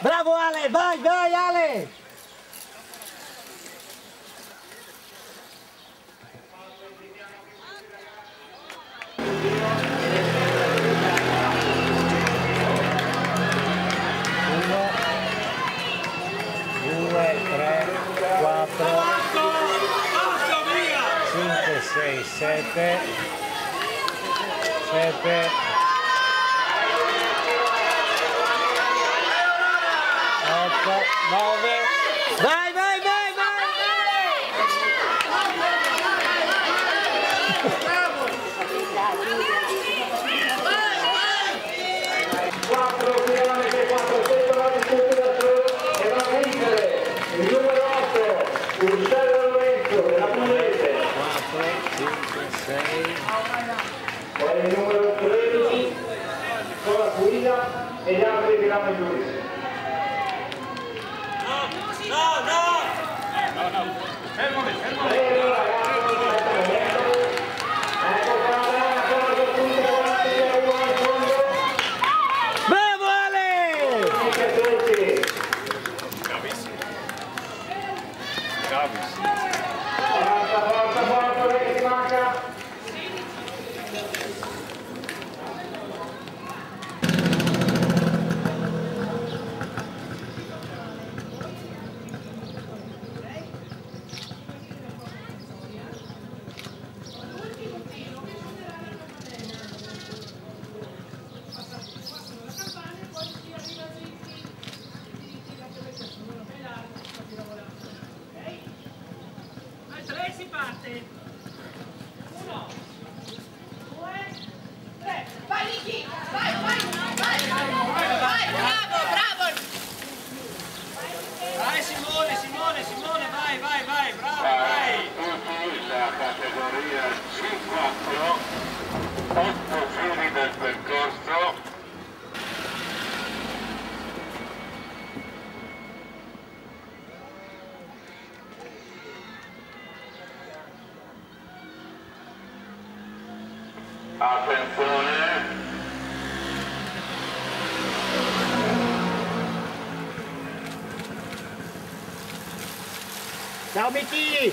Bravo Ale, vai, vai Ale! Uno, due, tre, quattro, 5, 6, 7, 7, 8, 9, vai, vai, vai, vai, vai! 4 km 400 la disputazione e va a vincere il numero 8, Ursella Lorenzo della Pugliese. 4, 5, 6. Poi il numero 13 con la guida e gli altri di Ramo Giudice. Bravo Ale! Bravissimo. Forza, che ti manca? Si parte. 1, 2, 3. Vai Nicky, vai, bravo. Vai Simone, vai, bravo, vai. La categoria C4, 8 giri del percorso. Attenzione! Ciao Miki!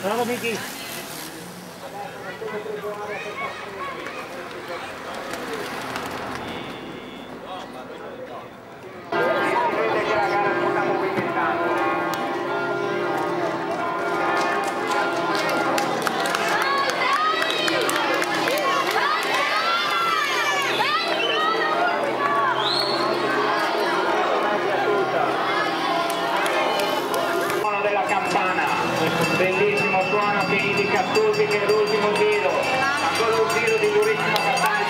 Bravo Miki! Bellissimo suono che indica tutti che è l'ultimo giro, ancora un giro di durissima campagna.